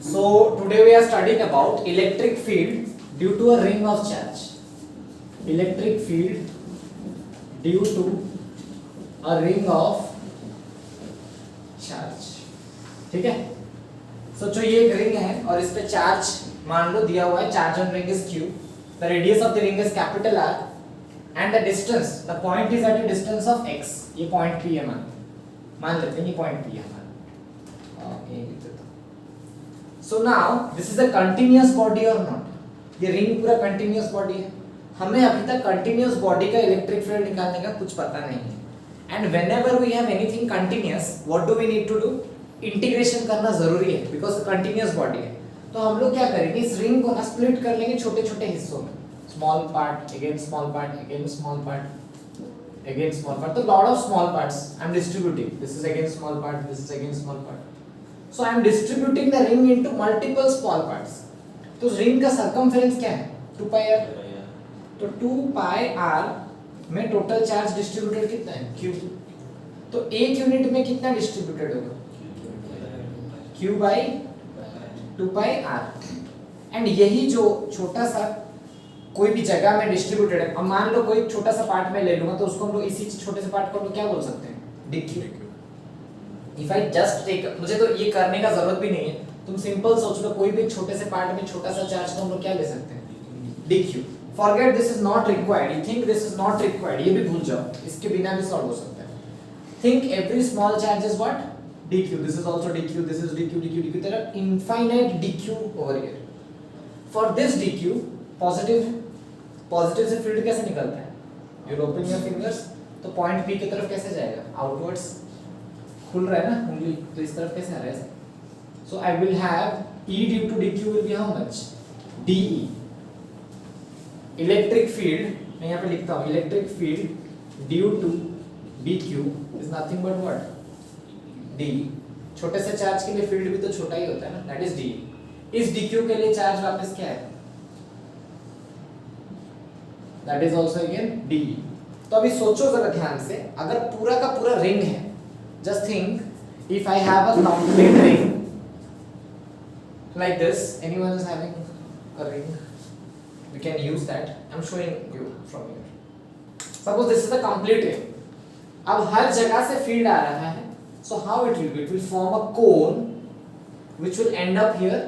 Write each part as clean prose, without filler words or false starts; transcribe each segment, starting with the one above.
So today we are studying about electric field due to a ring of charge. Electric field due to a ring of charge. ठीक है? So जो ये एक ring है और इस पे चार्ज मान लो दिया हुआ है, charge on ring is Q. The radius of the ring is capital R and the distance, the point is at a distance of x. ये point P है मान लेते हैं ये point P है So now this is a continuous body or not? ये ring पूरा continuous body है. हमें अभी तक continuous body का इलेक्ट्रिक फील्ड निकालने का कुछ पता नहीं है. And whenever we have anything continuous, what do we need to do? Integration करना जरूरी है because continuous body है. तो हम लोग क्या करेंगे, इस रिंग को ना स्प्लिट कर लेंगे छोटे छोटे हिस्सों में. Small part, again small part, again small part, again small part. तो lot of small parts I am distributing. This is again small part, this is again small part. So I am distributing the ring into multiple small parts. तो ring का circumference क्या है? 2 pi r. तो 2 pi r में total charge distributed कितना है? Q. तो एक यूनिट में कितना डिस्ट्रीब्यूटेड होगा? Q by 2 pi r. And यही जो छोटा सा कोई भी जगह में डिस्ट्रीब्यूटेड है, अब मान लो कोई छोटा सा पार्ट में ले लूंगा तो उसको हम लोग इसी छोटे से पार्ट को हम लोग क्या बोल सकते हैं? dq. If I just take, मुझे तो ये करने का जरूरत भी नहीं है, तुम सिंपल सोच लो कोई भी छोटे से पार्ट में छोटा सा चार्ज को हम लोग क्या ले सकते हैं? dq. Forget this is not required, you think this is not required, ये भी भूल जाओ, इसके बिना भी सॉल्व हो सकता है. Think every small charge is what? dq. This is also dq, this is dq. There are infinite dq over here. For this dq, positive से फील्ड कैसे निकलता है? यू ओपन योर फिंगर्स, तो पॉइंट P की तरफ कैसे जाएगा? Outwards खुल रहा है ना उंगली, तो इस तरफ कैसे आ रहा है? So I will have E due to dq will be how much? dE. Electric field मैं यहाँ पे लिखता हूँ, electric field due to dq is nothing but what? dE. छोटे से चार्ज के लिए फील्ड भी तो छोटा ही होता है ना, दैट इज dE. इस dq के लिए चार्ज वापस क्या है? That is also again dE. तो अभी सोचो जरा ध्यान से, अगर पूरा का पूरा रिंग है, just think if I have a complete ring like this, anyone is having a ring, we can use that. I'm showing you from here. Suppose this is the complete ring. अब हर जगह से field आ रहा है, so how it will be? It will form a cone which will end up here.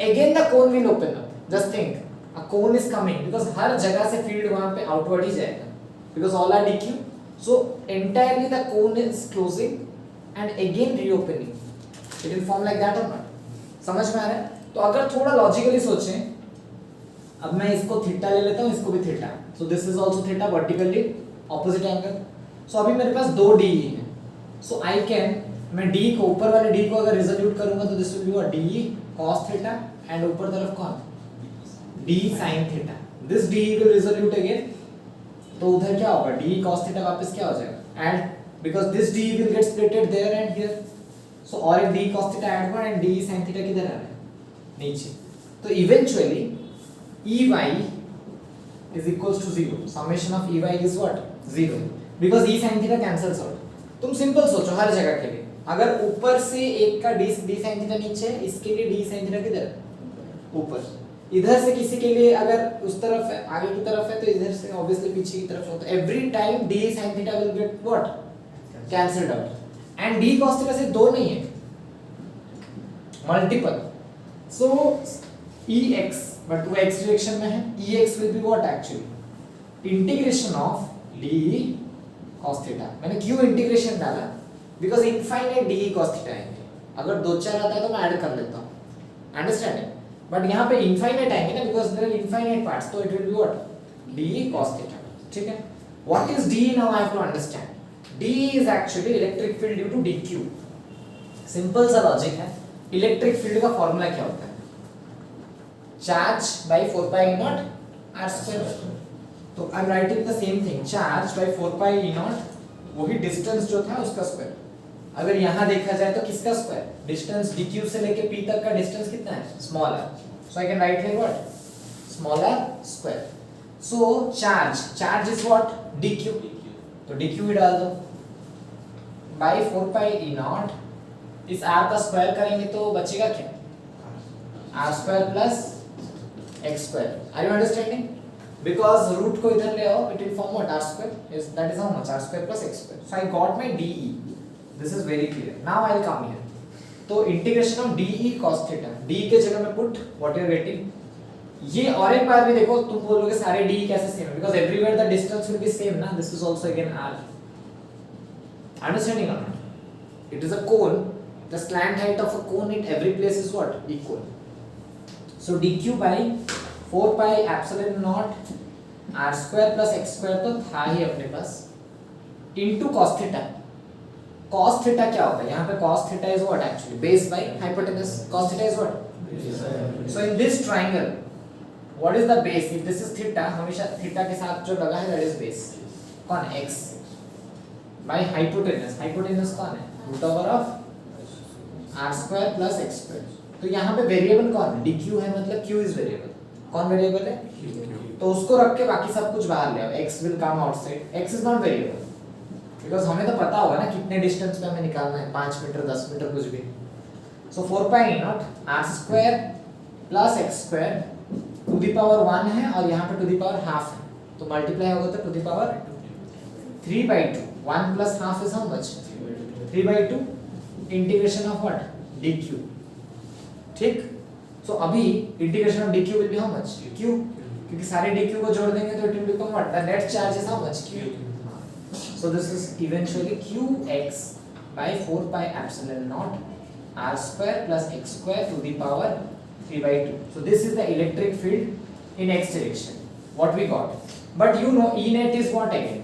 Again the cone will open up. Just think, a cone is coming because हर जगह से field वहां पे outward ही जाएगा because all are dq. So entirely the cone is closing and again reopening. It will form like that or not? समझ में आ रहा है? तो अगर थोड़ा लॉजिकली सोचें, अब मैं इसको थीटा ले लेता हूँ, इसको भी theta, so this is also theta vertically opposite angle. सो अभी मेरे पास दो डी है, सो आई कैन, मैं डी को ऊपर वाले डी को अगर रिजोल्यूट करूंगा तो this will be what? D cos theta and ऊपर तरफ कौन? D sin theta. This D will resolute again, तो उधर क्या होगा? डी cos थीटा वापस क्या हो जाएगा? And because this D will get splitted there and here, so और एक डी cos थीटा ऐड हुआ एंड डी sin थीटा किधर आ रहा है? नीचे. तो eventually Ey is equals to 0. Summation of Ey is what? 0. Because E sin theta cancels out. तुम सिंपल सोचो हर जगह के लिए, अगर ऊपर से एक का डी sin थीटा नीचे है, इसके लिए डी sin थीटा किधर? ऊपर. इधर से किसी के लिए अगर उस तरफ है, आगे की तरफ है, तो इधर से ऑब्वियसली पीछे की तरफ होता है. Every time D sin theta will get what? Cancelled out. And D cos theta से दो नहीं है, मल्टीपल. सो Ex, बट वो x डायरेक्शन में है, Ex will be what actually? Integration of dE cos theta. मैंने क्यों इंटीग्रेशन डाला? Because infinite dE cos theta आएंगे. अगर दो चार आता है तो मैं ऐड कर लेता हूँ, अंडरस्टैंडिंग. बट यहाँ पे इनफाइनाइट आएंगे ना, because there are infinite parts, तो it will be what? dE cos theta. ठीक है. What is dE now? I have to understand. dE is actually electric field due to dq. Simple सा logic है. Electric field का formula क्या होता है? Charge by 4 pi e naught r square. तो I am writing the same thing, charge by 4 pi e naught, वही distance जो था उसका स्क्वायर. अगर यहाँ देखा जाए तो किसका स्क्वायर? डिस्टेंस dq से लेके p तक का डिस्टेंस कितना है? Small r. So I can write here what? Small r square. So charge is what? dq. तो dq ही डाल दो by 4 pi e naught. इस r का स्क्वायर करेंगे तो बचेगा क्या? R square plus X square. Are you understanding? Because root को इधर ले आओ, it will form what? R square. Is that is how much? R square plus x square. So I got my DE. This is very clear. Now I'll come here. तो integration of DE cos theta. DE के जगह में put what you are getting. ये और एक बार भी देखो, तुम बोलोगे सारे DE कैसे same है? Because everywhere the distance will be same ना. This is also again R. Understanding or not? It is a cone. The slant height of a cone in every place is what? Equal. So dq by 4 pi epsilon not r square plus x square तो था ही अपने पास into cos theta. cos theta क्या होता है? यहाँ पे cos theta is what actually? Base by hypotenuse. Cos theta is what? So in this triangle, what is the base? If this is theta, हमेशा theta के साथ जो लगा है that is base. कौन है? x by hypotenuse. Hypotenuse कौन है? root over of r square plus x square. तो यहाँ पे वेरिएबल कौन है? dq है, मतलब q इज वेरिएबल. कौन वेरिएबल है? तो उसको रख के बाकी सब कुछ बाहर ले आओ. x will come outside. x is not variable because हमें तो पता होगा ना कितने डिस्टेंस पे हमें निकालना है, 5 मीटर 10 मीटर कुछ भी. So 4 pi naught r square plus x square to the power 1 है और यहाँ पे टू द पावर हाफ है, तो मल्टीप्लाई होगा तो to the power 3/2. 1 plus half is how much? 3/2 integration of what? dq. ठीक. सो अभी integration of dq will be how much? q. क्योंकि सारे dq को जोड़ देंगे तो it will become what? The net charge is how much? q. So this is eventually qx by 4 pi epsilon naught r square plus x square to the power 3/2. So this is the electric field in x direction. What we got? But you know E net is what again?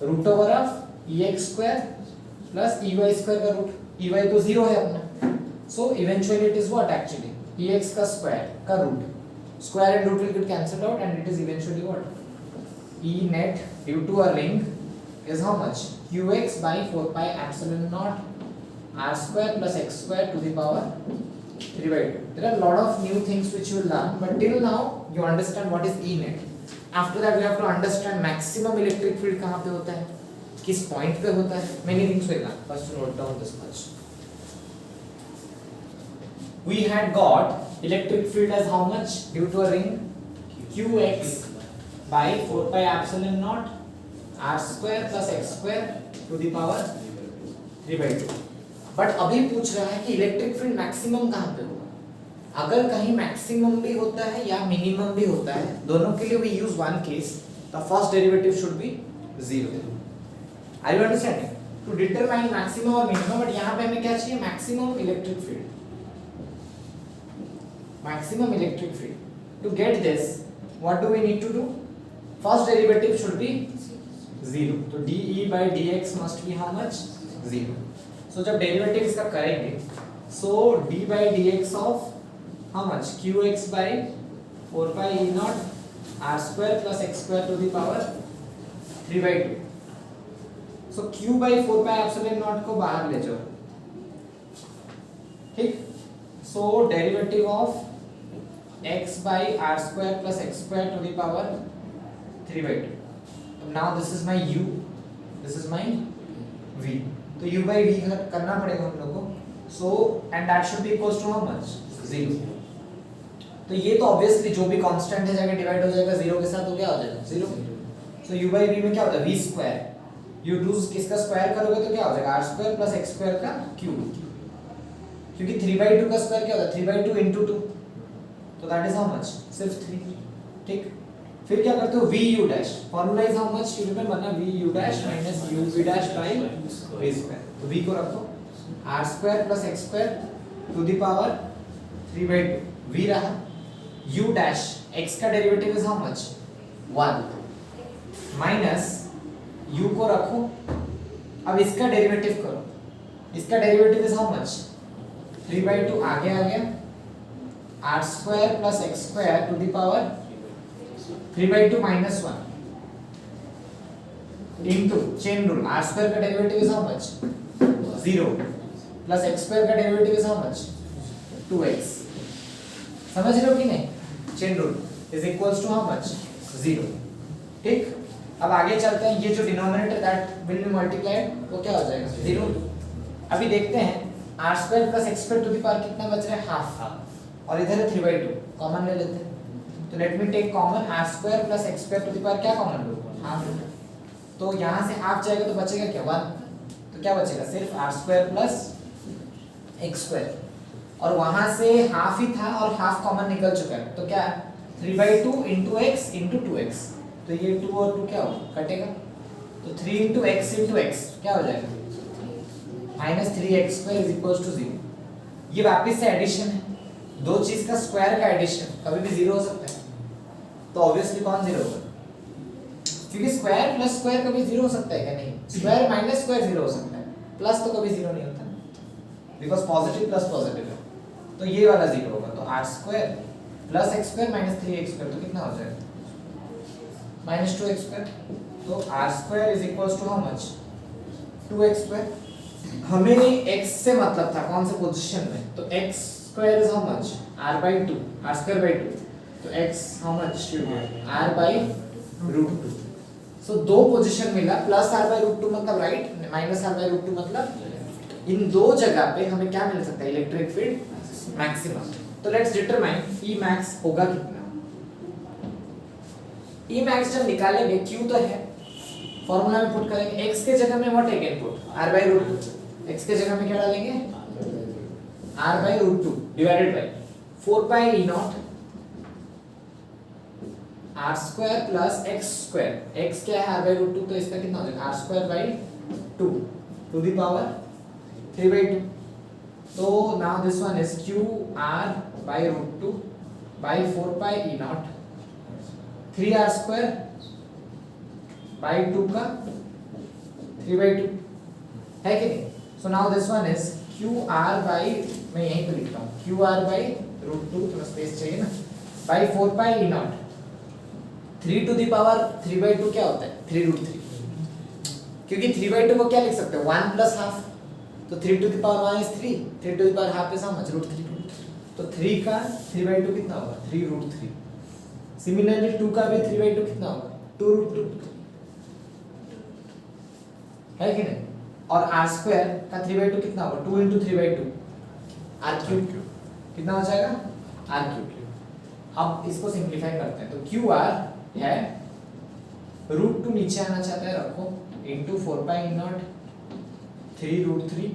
Root over of ex square plus ey square का root. ey तो 0 है अपना. So eventually it is what actually? ex का square का root. Square and root will get cancelled out and it is eventually what? E net due to a ring is how much? Qx by 4 pi epsilon naught r square plus x square to the power 3/2. There are a lot of new things which you will learn, but till now you understand what is E net. After that we have to understand maximum electric field कहाँ पे होता है, किस point पे होता है. Many things will learn. First note down this much. We had got electric field as how much due to a ring? Qx by 4 pi epsilon naught r square plus x square to the power 3/2. But अभी पूछ रहा है कि electric field maximum कहाँ पे होगा. अगर कहीं मैक्सिमम भी होता है या मिनिमम भी होता है, दोनों के लिए we use one case. The first derivative should be 0. Are you understanding? To determine maximum और minimum, बट यहाँ पे हमें क्या चाहिए? Maximum electric field. Maximum electric field. To get this, what do we need to do? First derivative should be 0. So dE by dx must be how much? 0. So जब derivative इसका करेंगे, so d by dx of how much? qx by 4 pi e naught r square plus x square to the power 3/2. So q by 4 pi epsilon naught को बाहर ले जाओ. ठीक. So derivative of x by r square plus x square to the power 3/2. Now this is my u, this is my v. तो u by v करना पड़ेगा हम लोग को. So and that should be equals to how much? 0. तो ये तो obviously जो भी कांस्टेंट है जाके डिवाइड हो जाएगा 0 के साथ, तो क्या हो जाएगा? 0. So u by v में क्या होता है? v square. u do किसका स्क्वायर करोगे तो क्या हो जाएगा? r square plus x square का क्यूब. क्योंकि 3/2 का स्क्वायर क्या होता है? 3/2 into 2. तो दैट इज हाउ मच? सिर्फ 3. ठीक. फिर क्या करते हो? vu dash. Formula is how much? You remember ना? vu dash minus uv dash by v square. तो v को रखो r square plus x square to the power 3/2. v रहा. u डैश x का derivative is how much? 1 minus u को रखो. अब इसका डेरिवेटिव करो. इसका डेरिवेटिव इज हाउ मच? 3/2 आगे आ गया. r square plus x square to the power 3/2 minus 1 into chain rule. r square का derivative is how much? 0 plus x square का derivative is how much? 2x. समझ रहे हो कि नहीं? Chain rule is equals to how much? 0. ठीक. अब आगे चलते हैं. ये जो denominator that will be multiplied वो क्या हो जाएगा? 0. अभी देखते हैं r square plus x square to the power कितना बच रहा है? हाफ. और इधर है 3/2, कॉमन ले लेते हैं। तो let me take common r square plus x square to the power क्या कॉमन लो, हाफ। तो यहाँ से हाफ जाएगा तो बचेगा क्या, 1। तो क्या बचेगा, सिर्फ r square plus x square, और वहां से हाफ ही था और हाफ कॉमन निकल चुका है, तो क्या 3/2 इंटू एक्स इंटू 2x। तो ये 2 और 2 क्या होगा, कटेगा। तो 3 इंटू एक्स इंटू एक्स क्या हो जाएगा, -3x square is equal to 0। ये वापस से एडिशन है, दो चीज का स्क्वायर का एडिशन कभी भी 0 हो सकता है। तो ऑब्वियसली कौन 0 होगा, क्योंकि स्क्वायर प्लस स्क्वायर कभी 0 हो सकता है क्या, नहीं। स्क्वायर माइनस स्क्वायर 0 हो सकता है, प्लस तो कभी 0 नहीं होता, बिकॉज पॉजिटिव प्लस पॉजिटिव है। तो ये वाला 0 होगा। तो r square plus x square minus 3x square, तो कितना हो जाएगा, -2x स्क्वायर। तो r square is equal to how much, 2x square. हमें x से मतलब था कौन से पोजीशन में, तो x square is how much, r/2, r square by 2। तो x how much should be r/√2। सो दो पोजीशन मिला, प्लस r/√2 मतलब राइट, माइनस r/√2 मतलब इन दो जगह पे हमें क्या मिल सकता है, इलेक्ट्रिक फील्ड मैक्सिमम। तो लेट्स डिटरमाइन E max होगा कितना। E max जब निकालेंगे, Q तो है, फॉर्मूला में पुट करेंगे, x के जगह में what taken put, r/√2। x के जगह में क्या डालेंगे, r/√2 divided by 4 pi E0 r square plus x square. x क्या है, r/√2, तो इसका कितना हो जाएगा, r square by 2 to the power 3/2। तो now this one is QR/√2 by 4 pi E0 3r square by 2 का 3/2 है कि नहीं। So now this one is QR by, मैं यहीं पे लिख रहा हूँ, QR/√2, थोड़ा स्पेस चाहिए ना, by 4 pi E0 3 to the power 3/2 क्या होता है, 3√3। क्योंकि 3/2 को क्या लिख सकते हैं, 1 प्लस हाफ। तो 3 to the power 1 is 3, 3 to the power half is how much, √3। तो 3 का 3/2 कितना होगा, 3√3। सिमिलरली 2 का भी 3/2 कितना होगा, 2√2 है कि नहीं। और r स्क्वायर का 3/2 कितना होगा, 2 इंटू 3/2 r³ कितना हो जाएगा, r³। अब इसको सिंप्लीफाई करते हैं। तो QR है √2 नीचे आना चाहता है, रखो, इंटू 4 पाई E0 3√3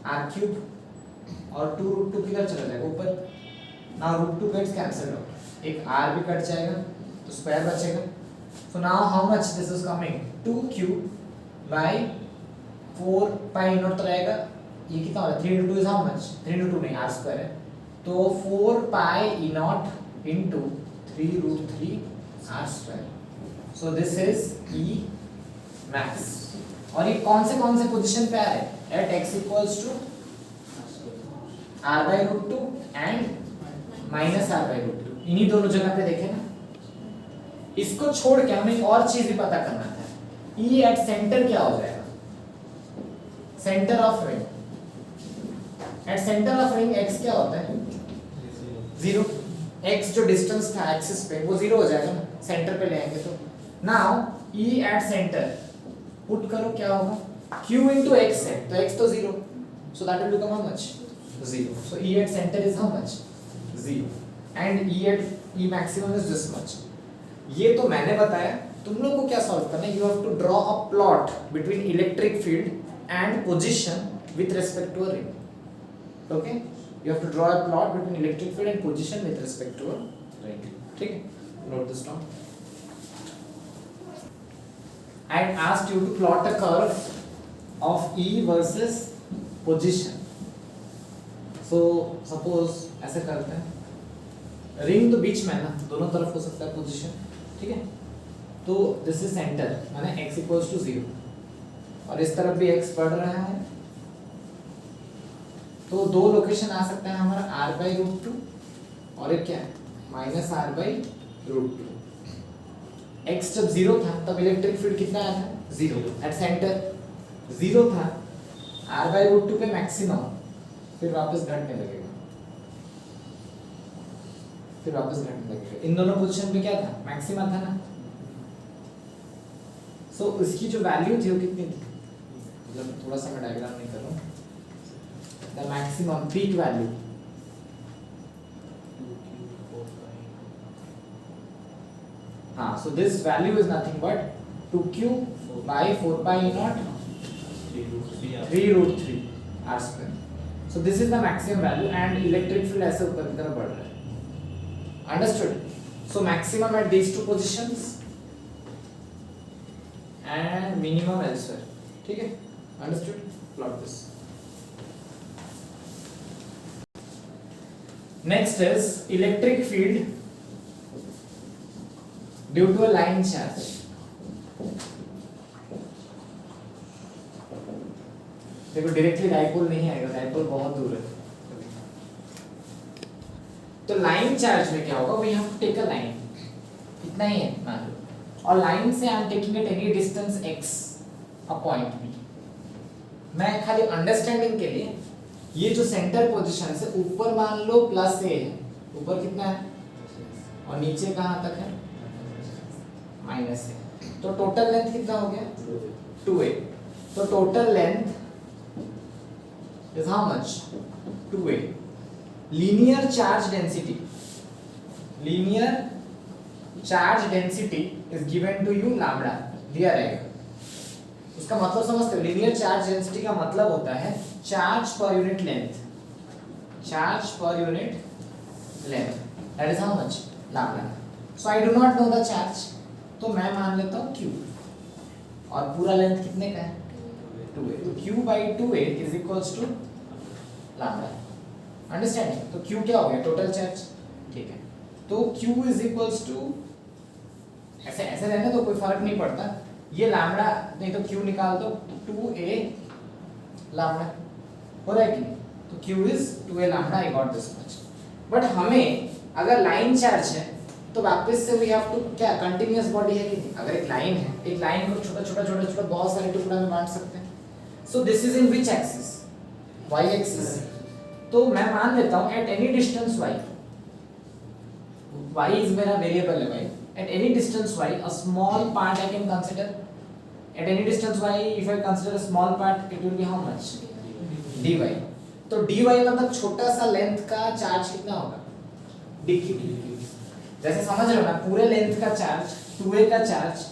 r³ और 2√2 किधर चला जाएगा, ऊपर। नाउ √2 गेट्स कैंसिल्ड आउट, एक r भी कट जाएगा तो स्क्वायर बचेगा। So now how much this is coming, 2q by 4 pi E0 तो रहेगा, ये कितना होगा, 3 into 2 is how much, 3 into 2 नहीं, r स्क्वायर है, तो 4 pi E0 into 3√3 r square. So this is E max। और ये कौन से पोजीशन पे आ रहा है, at x equals to r/√2 and minus r/√2, इन्हीं दोनों जगह पे देखे ना। इसको छोड़ के हमें एक और चीज भी पता करना था, E एट सेंटर क्या हो जाएगा, centre of ring. At centre of ring x क्या होता है, 0। x जो डिस्टेंस था एक्सिस पे वो 0 हो जाएगा ना, सेंटर पे ले आएंगे तो। Now E at centre put करो, क्या होगा, q into x है, तो x तो 0, so that will become how much, 0. So E at center is how much, 0, and E maximum is this much. ये तो मैंने बताया, तुम लोग को क्या सॉल्व करना है, you have to draw a plot between electric field and position with respect to a ring. Okay, you have to draw a plot between electric field and position with respect to a ring. ठीक है, note this down. I had asked you to plot a curve of E versus position. So suppose ऐसे करते हैं, ring तो बीच में है ना, दोनों तरफ हो सकता है पोजीशन, ठीक है। तो दिस इज सेंटर, माने x इक्वल्स टू 0, और इस तरफ भी x बढ़ रहा है, तो दो लोकेशन आ सकता है हमारा r/√2 और एक क्या है, -r/√2। x जब 0 था तब इलेक्ट्रिक फील्ड कितना आया था, 0। एट सेंटर 0 था, r/√2 पे मैक्सिमम, फिर वापस घटने लगेगा, इन दोनों पोजीशन पे क्या था, मैक्सिमा था ना। सो इसकी जो वैल्यू थी वो कितनी थी, मतलब थोड़ा सा मैं डायग्राम नहीं कर रहा हूँ, द मैक्सिमम पीक वैल्यू हाँ, so this value is nothing but 2q by 4 pi e naught 3 root 3 r square. So this is the maximum value and electric field ऐसे ऊपर की तरफ बढ़ रहा है. Understood? So maximum at these two positions and minimum elsewhere. ठीक है? Understood? Plot this. Next is electric field due to a line charge. देखो डायरेक्टली डाइपोल नहीं आएगा, डाइपोल बहुत दूर है. तो लाइन चार्ज में क्या होगा, we have to take a line, इतना ही है मान लो, और लाइन से I am taking at any distance x a point b. मैं खाली अंडरस्टैंडिंग के लिए ये जो सेंटर पोजीशन से ऊपर मान लो प्लस a है, ऊपर कितना है और नीचे कहाँ तक है माइनस a, तो टोटल लेंथ कितना हो गया 2a. तो total length is how much 2a. linear charge density is given to you lambda दिया रहेगा. उसका मतलब समझते हो, लीनियर चार्ज डेंसिटी का मतलब होता है charge per unit length, that is how much lambda. So I do not know the charge, तो मैं मान लेता हूँ q, और पूरा लेंथ कितने का है 2a. तो q by 2a is equals to lambda. Understanding? तो q क्या हो गया टोटल चार्ज. ठीक है, तो q is equals to ऐसे रहने तो कोई फर्क नहीं पड़ता, ये लैम्डा नहीं तो q निकाल दो 2a लैम्डा हो रहा है कि नहीं. तो q is 2a lambda. I got this much. But हमें अगर लाइन चार्ज है तो वापस से वी हैव टू क्या कंटीन्यूअस बॉडी है कि नहीं. अगर एक लाइन है, एक लाइन को छोटा बहुत सारे टुकड़ा में बांट सकते हैं. सो this is in which axis, y axis. तो मैं मान लेता हूं eight any distance y is मेरा वेरिएबल है y. At any distance y, a small part I can consider. At any distance y, if I consider a small part, it will be how much? dy. तो dy मतलब छोटा सा length का charge कितना होगा dq. जैसे समझ रहे हो ना, पूरे लेंथ का चार्ज 2a का चार्ज,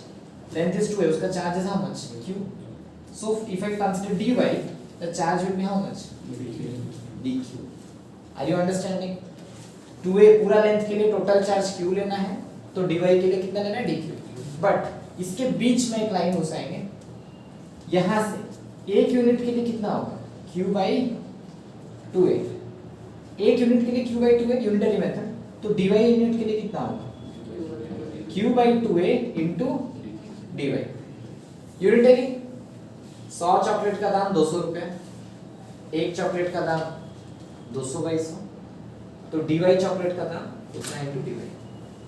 लेंथ इज 2a, उसका charge is how much q. So if I consider dy, the charge will be how much dq. Are you understanding? 2a पूरा लेंथ के लिए टोटल चार्ज q लेना है, तो dy के लिए कितना लेना है dq. बट इसके बीच में एक लाइन घुसाएंगे, यहां से एक यूनिट के लिए कितना होगा q by 2a. एक यूनिट के लिए q by 2a unitary method, तो dy यूनिट के लिए कितना होगा q by 2a into dy. Unitary 100 chocolate का दाम 200 रुपए, एक चॉकलेट का दाम 200 by 100, तो dy चॉकलेट का दाम उतना into dy.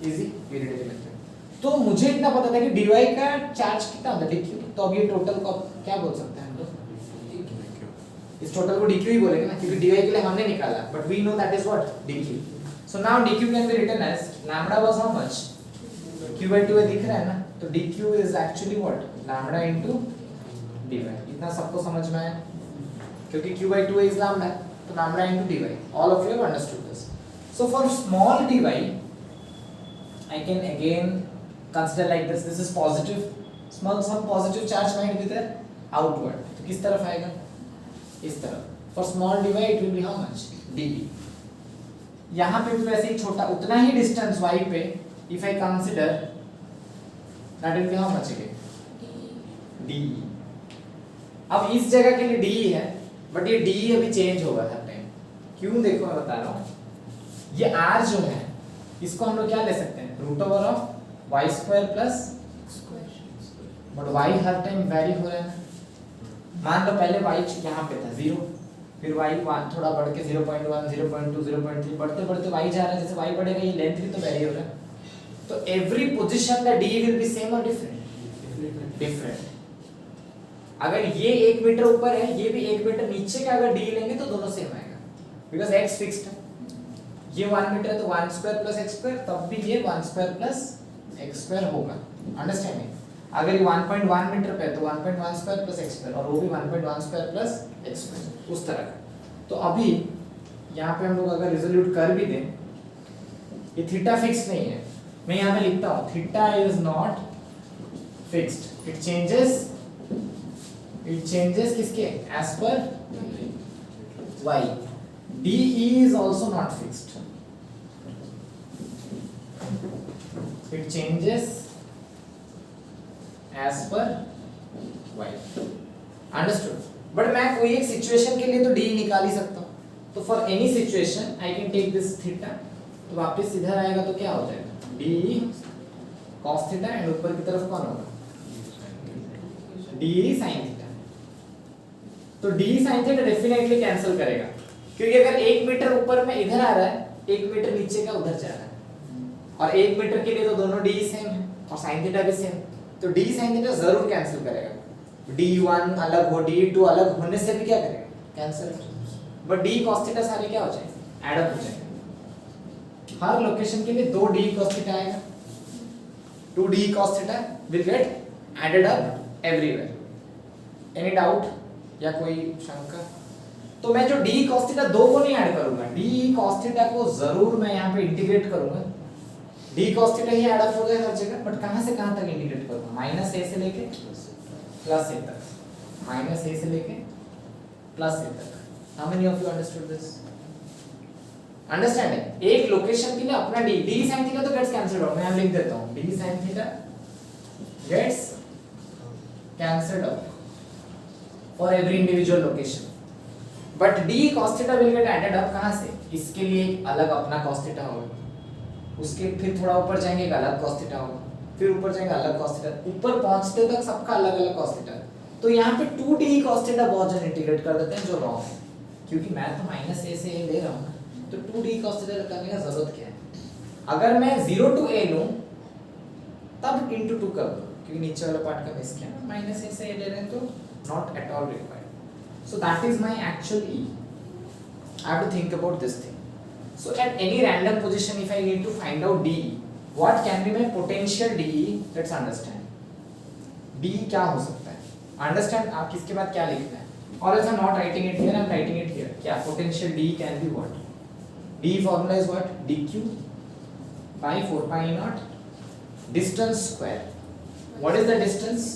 Easy unitary method. तो मुझे इतना पता था कि dy का चार्ज कितना होता है dq. तो अब ये टोटल को क्या बोल सकते हैं हम लोग, इस टोटल को dq ही बोलेंगे ना, क्योंकि dy के लिए हमने निकाला, but we know that is what dq. So now dq can be written as lambda was how much q by 2 दिख रहा है ना, तो dq is actually what lambda into dy. इतना सबको समझ में आया, क्योंकि q by 2 इज लैम्डा, तो lambda into dy. All of you have understood this. So for small dy I can again consider like this. This is positive. Some positive charge might be there outward. तो किस तरफ आएगा, इस तरफ. For small dy it will be how much db. यहाँ पे भी वैसे ही छोटा उतना ही डिस्टेंस y पे if I consider that will be how much again de. अब इस जगह के लिए de है, बट ये de अभी चेंज होगा हर टाइम. क्यों देखो मैं बता रहा हूँ, ये r जो है इसको हम लोग क्या ले सकते हैं root over of y square plus but y हर टाइम वेरी हो रहा है. मान लो पहले y यहाँ पे था 0, फिर y थोड़ा बढ़ के 0.1 0.2 0.3 बढ़ते बढ़ते y जा रहा है. जैसे y बढ़ेगा ये लेंथ भी तो वेरी हो रहा है. तो every position the d will be same और डिफरेंट. अगर ये 1 मीटर ऊपर है, ये भी 1 मीटर नीचे का अगर d लेंगे तो दोनों सेम आएगा, बिकॉज़ x फिक्स्ड है. ये 1 मीटर है तो 1 स्क्वायर प्लस x स्क्वायर, तब भी ये 1 स्क्वायर प्लस x स्क्वायर होगा. अंडरस्टैंडिंग? अगर ये 1.1 मीटर पे है तो 1.1 स्क्वायर प्लस x स्क्वायर, और वो भी 1.1 स्क्वायर प्लस x स्क्वायर, उस तरह का. तो अभी यहाँ पे हम लोग अगर रिजोल्यूट कर भी दें, ये थीटा फिक्स नहीं है, मैं यहाँ पे लिखता हूँ theta is not fixed, it changes किसके as per y. DE is also not fixed, it changes as per y. Understood? But मैं कोई एक सिचुएशन के लिए तो डी निकाल ही सकता हूँ, तो for any situation I can take this theta, तो वापस इधर आएगा तो क्या हो जाएगा डी कॉस थीटा एंड ऊपर की तरफ कौन होगा डी साइन थीटा. तो D sine theta definitely cancel करेगा, क्योंकि अगर 1 मीटर ऊपर में इधर आ रहा है 1 मीटर नीचे का उधर जा रहा है, और 1 मीटर के लिए तो दोनों डी सेम है और साइन थीटा भी सेम, तो डी साइन थीटा जरूर कैंसिल करेगा. d1 अलग हो d2 अलग होने से भी क्या करेगा cancel, but d cos theta सारे क्या हो जाएंगे ऐड अप हो जाएंगे. हर लोकेशन के लिए 2 d cos थीटा आएगा, 2 d cos theta will get added up everywhere. Any doubt या कोई शंका? तो मैं जो d cos थीटा 2 को नहीं ऐड करूंगा, d cos थीटा को जरूर मैं यहाँ पे इंटीग्रेट करूंगा. d cos थीटा ही ऐड अप हो जाएगा हर जगह, बट कहां से कहां तक इंटीग्रेट करूंगा -a से लेके प्लस a तक, -a से लेके प्लस a तक. How many of you understood this? Understanding एक लोकेशन के लिए अपना d sin थीटा तो गेट्स कैंसिल्ड आउट. मैं यहां लिख देता हूं d sin theta gets cancelled out for every individual location, but d cos theta will get added up कहां से, इसके लिए एक अलग अपना cos थीटा होगा, उसके फिर थोड़ा ऊपर जाएंगे एक अलग cos थीटा होगा, फिर ऊपर जाएंगे अलग cos थीटा, ऊपर पहुंचते तक सबका अलग अलग cos थीटा. तो यहाँ पे 2d cos थीटा बहुत जन इंटीग्रेट कर देते हैं, जो रॉन्ग है, क्योंकि मैं तो -a से a ले रहा हूँ, तो 2d cos थीटा करने का जरूरत क्या है. अगर मैं 0 to a लूं तब into 2 कर दो, क्योंकि नीचे वाला पार्ट का मिस किया ना, -a से a ले रहे हैं तो not at all required. So that is my actual E. I have to think about this thing. So at any random position, if I need to find out DE, what can be my potential DE? Let's understand. DE क्या हो सकता है? Understand आप किसके बाद क्या लिखना है? Or else I'm not writing it here, I'm writing it here. क्या potential DE can be what? DE formula is what? DQ by 4 pi naught distance square. What is the distance?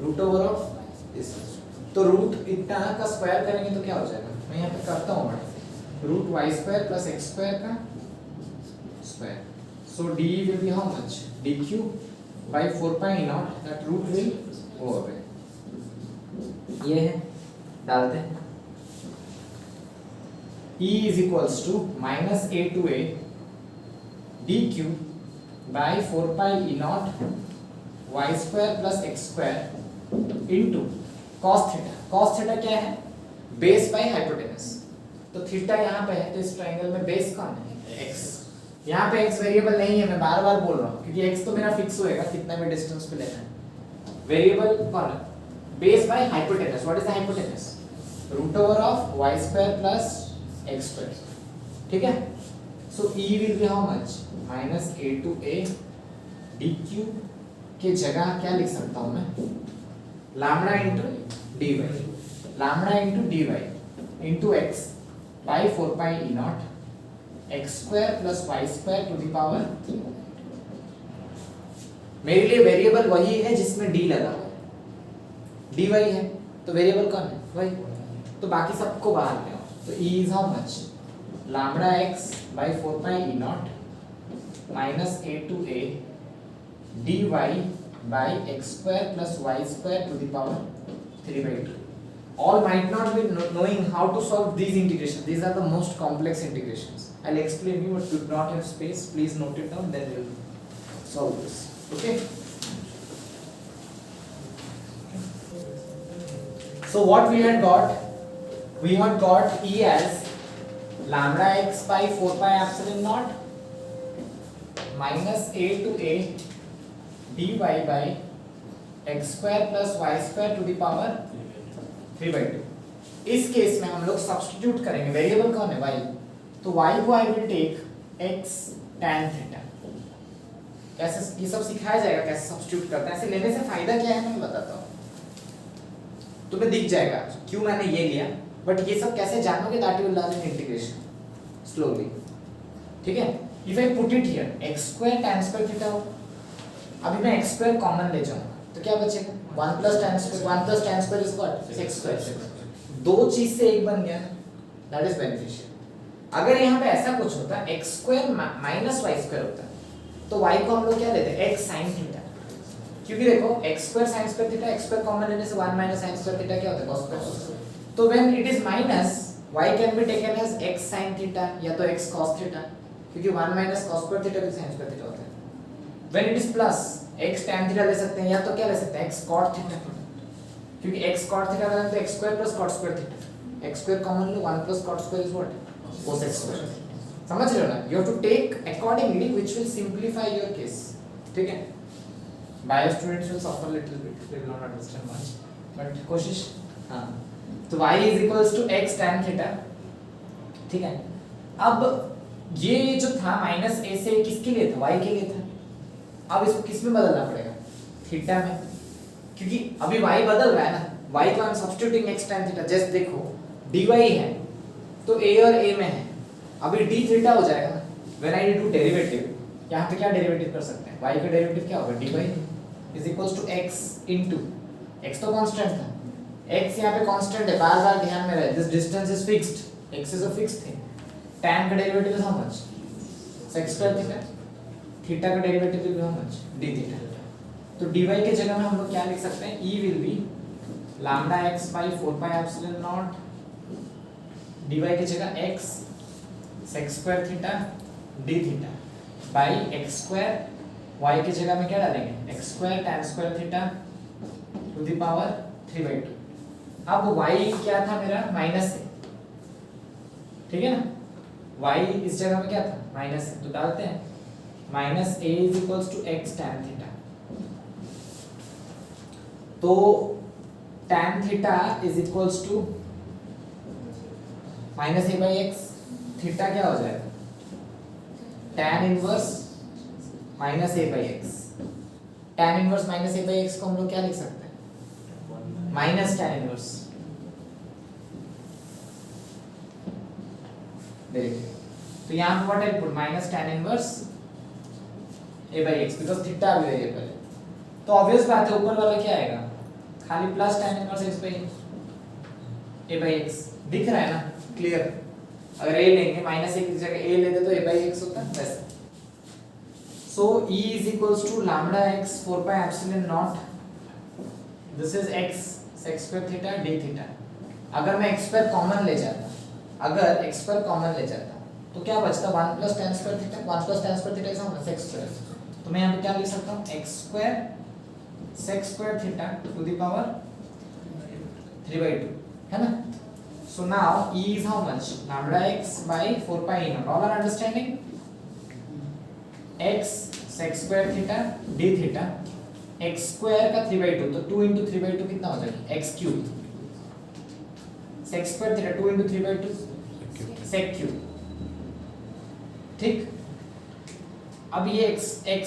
Root over of distance. तो root इतना का square करेंगे तो क्या हो जाएगा, मैं यहाँ पे करता हूँ root Y square plus X square का square. So D will be how much D Q by 4 pi naught, that root will go away. ये है डालते हैं E is equals to -a to a dq by 4 pi e naught y square plus x square into cos theta. cos theta क्या है base by hypotenuse, तो theta यहाँ पे है तो इस ट्रायंगल में बेस कौन है x. यहाँ पे x वेरिएबल नहीं है, मैं बार बार बोल रहा हूँ, क्योंकि x तो मेरा फिक्स होएगा कितना भी डिस्टेंस पे लेना है. वेरिएबल कौन है base by hypotenuse. What is the hypotenuse? Root over of y square plus x square. ठीक है. So E will be how much -a to a dq के जगह क्या लिख सकता हूँ मैं lambda into dy, lambda into dy into x by 4 pi E not x square plus y square to the power 3. मेरे लिए वेरिएबल वही है जिसमें d लगा हुआ है, dy है तो वेरिएबल कौन है वही, तो बाकी सबको बाहर ले आओ. तो E is how much lambda x by 4 pi E not minus a to a dy by x square plus y square to the power 3 by 2. All might not be knowing how to solve these integrations. These are the most complex integrations. I'll explain you, but do not have space. Please note it down. Then we'll solve this. Okay. So what we had got? We had got E as lambda x by 4 pi epsilon naught minus a to a dy by x square plus y square to the power 3 by 2. इस case में हम लोग substitute करेंगे, variable कौन है y, तो y को I will take x tan theta. कैसे ये सब सिखाया जाएगा कैसे सब्स्टिट्यूट करते हैं. ऐसे लेने से फायदा क्या है मैं बताता हूँ, तुम्हें दिख जाएगा क्यों मैंने ये लिया, बट ये सब कैसे जानोगे that you will learn in integration slowly. ठीक है. If I put it here x square tan square theta होगा। अभी मैं x स्क्वायर कॉमन ले जाऊंगा तो क्या बचेगा 1 plus tan square, 1 plus tan square is what x square. दो चीज से एक बन गया ना, दैट इज बेनिफिशियल। अगर यहाँ पे ऐसा कुछ होता x square minus y square होता तो y को हम लोग क्या लेते x sin थीटा, क्योंकि देखो x square sin square theta, x square common लेने से 1 माइनस sin स्क्वायर थीटा क्या होता है cos स्क्वायर। तो when it is minus y can be taken as x sin theta या तो x cos थीटा, क्योंकि 1 माइनस cos स्क्वायर थीटा भी sin स्क्वायर थीटा होता है। When it is plus x tan theta ले सकते हैं या तो क्या ले सकते हैं x cot थीटा, क्योंकि x cot थीटा का तो x square plus cot square theta, x square common लो 1 plus cot square is what cos x square. समझ रहे हो ना, you have to take accordingly which will simplify your case, ठीक है। Bio students will suffer little bit, they will not understand much, but कोशिश। हां, तो y इज equals to x tan theta, ठीक है। अब ये जो था माइनस a से किसके लिए था, y के लिए था। अब इसको किस में बदलना पड़ेगा, थीटा में, क्योंकि अभी y बदल रहा है ना, y को हम substituting x tan theta. Just देखो dy है तो a और a में है, अभी d थीटा हो जाएगा ना व्हेन आई डू डेरिवेटिव। यहाँ पे क्या डेरिवेटिव कर सकते हैं, y का डेरिवेटिव क्या होगा dy is equals to x into x तो कांस्टेंट था, x यहाँ पे कांस्टेंट है, बार-बार ध्यान में रहे, this distance is fixed, x is a fixed thing. tan का derivative is how much sec square theta, theta का derivative is how much d theta. तो dy के जगह में हम लोग क्या लिख सकते हैं, e will B lambda x by 4 pi epsilon not, dy की जगह x sec square theta d theta by x square, y की जगह में क्या डालेंगे x square tan square theta two the power 3/2। अब y क्या था मेरा माइनस है, ठीक है ना, y इस जगह में क्या था माइनस है, तो डालते हैं minus a is equals to x tan theta. तो tan theta is equals to minus a by x, theta क्या हो जाएगा tan inverse minus a by x। tan inverse minus a by x को हम लोग क्या लिख सकते हैं माइनस tan इनवर्स, देखिए तो यहाँ पे what I put minus tan inverse a by x because theta भी वेरिएबल है। तो ऑब्वियस बात है ऊपर वाला क्या आएगा खाली plus tan inverse x by a by x, दिख रहा है ना क्लियर। अगर a लेंगे माइनस a की जगह a लेते तो a बाई x होता है वैसे। So e is equals to lambda x 4 pi epsilon नॉट, this is x sec square theta d theta. अगर मैं x स्क्वायर कॉमन ले जाता, अगर x स्क्वायर कॉमन ले जाता तो क्या बचता 1 plus tan square theta, 1 plus tan square theta is how much sec square. तो मैं यहां पे क्या लिख सकता हूं x square sec square theta two the power 3/2, है ना। So now e is how much lambda x by 4 pi e naught, all are understanding। x sec square theta d theta, x square का 3/2 तो 2 into 3/2 कितना हो जाएगा x cube, sec square theta 2 into 3/2 sec cube, ठीक। अब ये x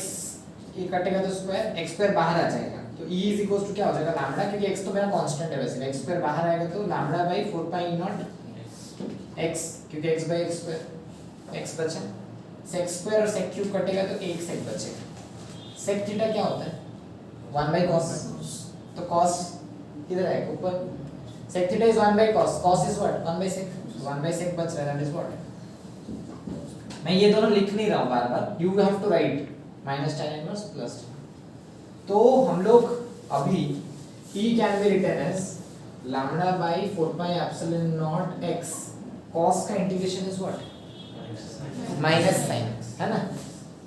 ये कटेगा तो स्क्वायर, x स्क्वायर बाहर आ जाएगा तो e इज इक्वल्स टू क्या हो जाएगा लैम्डा, क्योंकि x तो मेरा कांस्टेंट है वैसे, x स्क्वायर बाहर आएगा तो lambda by 4 pi e not x, क्योंकि x by x square x बचा, sec स्क्वायर और sec क्यूब कटेगा तो एक sec बचेगा। sec थीटा क्या होता है 1 बाई cos, तो cos किधर आएगा ऊपर, sec theta is 1 by cos, cos is what 1 by sec, 1 by sec बच रहा है दैट इज व्हाट। मैं ये दोनों लिख नहीं रहा हूं बार बार, you have to write minus tan inverse plus. तो हम लोग अभी e can be written as lambda by 4 pi epsilon naught x, cos का integration is what minus sin, है ना,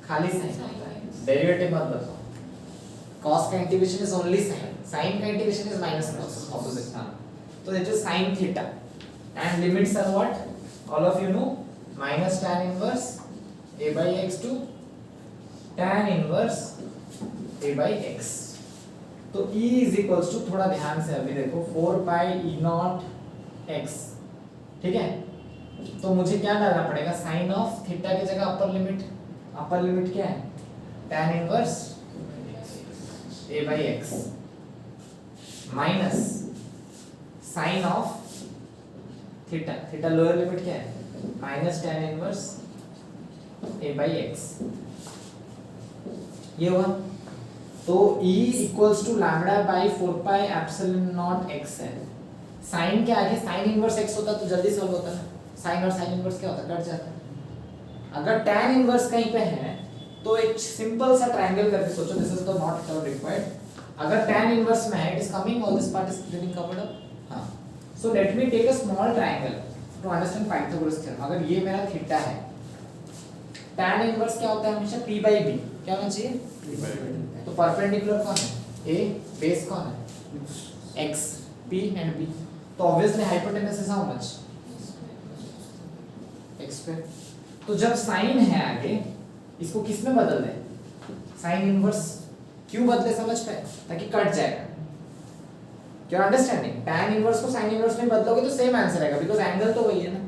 खाली sin, डेरिवेटिव मत बताओ। cos का integration is only sin, sin का integration is minus cos, opposite. हां, तो it is sin theta and limits are what all of you know minus tan inverse a by x to tan inverse a by x। तो e is equals to, थोड़ा ध्यान से अभी देखो 4 पाई e not x, ठीक है। तो मुझे क्या डालना पड़ेगा साइन ऑफ थीटा की जगह अपर लिमिट क्या है tan inverse a by x minus sine of theta lower limit क्या है minus tan inverse a by x, ये हुआ। तो E equals to lambda by 4 pi epsilon not x है। साइन के आगे साइन इनवर्स एक्स होता तो जल्दी सॉल्व होता ना। साइन और साइन इनवर्स क्या होता है, कट जाता है। अगर tan इनवर्स कहीं पे है तो एक सिंपल सा ट्रायंगल करके सोचो, this is the not required. अगर tan इनवर्स में है, it is coming, all this part is getting covered up. हां, so let me take a small triangle to understand Pythagoras theorem. अगर ये मेरा थीटा है, tan इनवर्स क्या होता है हमेशा p by b, क्या होना चाहिए p by b। तो परपेंडिकुलर कौन है, a, बेस कौन है x, p एंड b। तो obviously hypotenuse is how much, x square. तो जब साइन है आगे, इसको किस में बदल दें, साइन इनवर्स। क्यों बदले समझ पाए, ताकि कट जाएगा। क्या अंडरस्टैंडिंग, tan इनवर्स को साइन इनवर्स में बदलोगे तो सेम आंसर आएगा, बिकॉज़ एंगल तो वही है ना,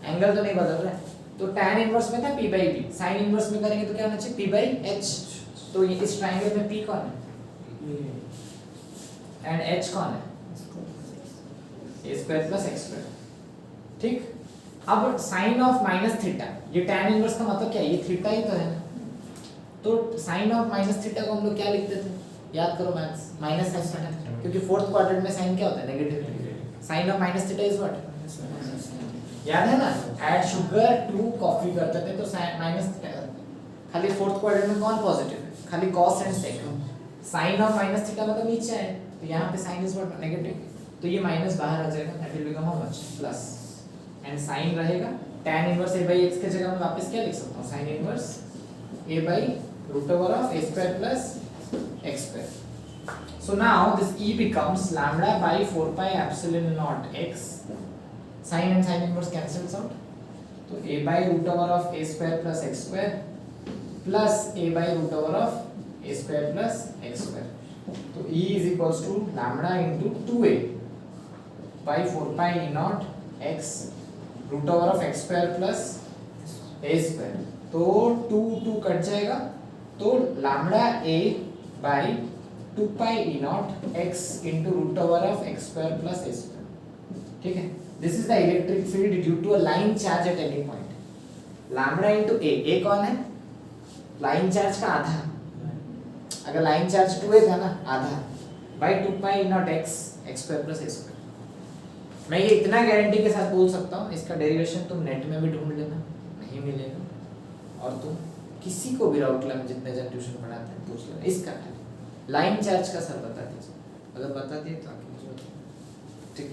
एंगल तो नहीं बदल रहा है। तो tan इनवर्स में था p by b, sine inverse में करेंगे तो क्या होना चाहिए p by h। तो ये इस ट्रायंगल में p कौन है एंड h कौन है, a square plus x square. ठीक, अब साइन ऑफ माइनस थीटा, ये tan इनवर्स का मतलब क्या है, ये थीटा ही तो है ना। तो साइन ऑफ माइनस थीटा को हम लोग क्या लिखते थे, याद करो मैथ्स, माइनस साइन, क्योंकि फोर्थ क्वाड्रेंट में साइन क्या होता है, negative. Sine of minus theta is what, याद है ना, ऐड शुगर टू कॉफी करते थे तो माइनस, खाली फोर्थ क्वाड्रेंट में कौन पॉजिटिव है, खाली cos एंड sec। Sine of minus theta मतलब नीचे है, तो यहाँ पे साइन इज व्हाट, नेगेटिव। तो ये माइनस बाहर आ जाएगा, that will become how much, plus. And sine रहेगा tan inverse a by x के जगह मैं वापस क्या लिख सकता हूँ, sine inverse a by root over of a square plus x square. So now this e becomes lambda by 4 pi epsilon naught x. Sin and sin inverse cancels out. So a by root over of a square plus x square plus a by root over of a square plus x square. So e is equals to lambda into 2a by 4 pi e naught x root over of x square plus a square. तो 2 cut जाएगा, तो lambda a by 2 pi e naught x into root over of x square plus a square। ठीक है, this is the electric field due to a line charge at any point. Lambda into a कौन है, line charge का आधा। अगर line charge 2a था ना, आधा by 2 pi e naught x square plus a square। मैं ये इतना गारंटी के साथ बोल सकता हूँ, इसका डेरिवेशन तुम नेट में भी ढूंढ लेना, नहीं मिलेगा। और तुम किसी को भी राउटला में जितने जन ट्यूशन पढ़ाते हैं पूछ लेना, इसका लाइन चार्ज का सर बता दीजिए, अगर बता दिए तो आगे ठीक।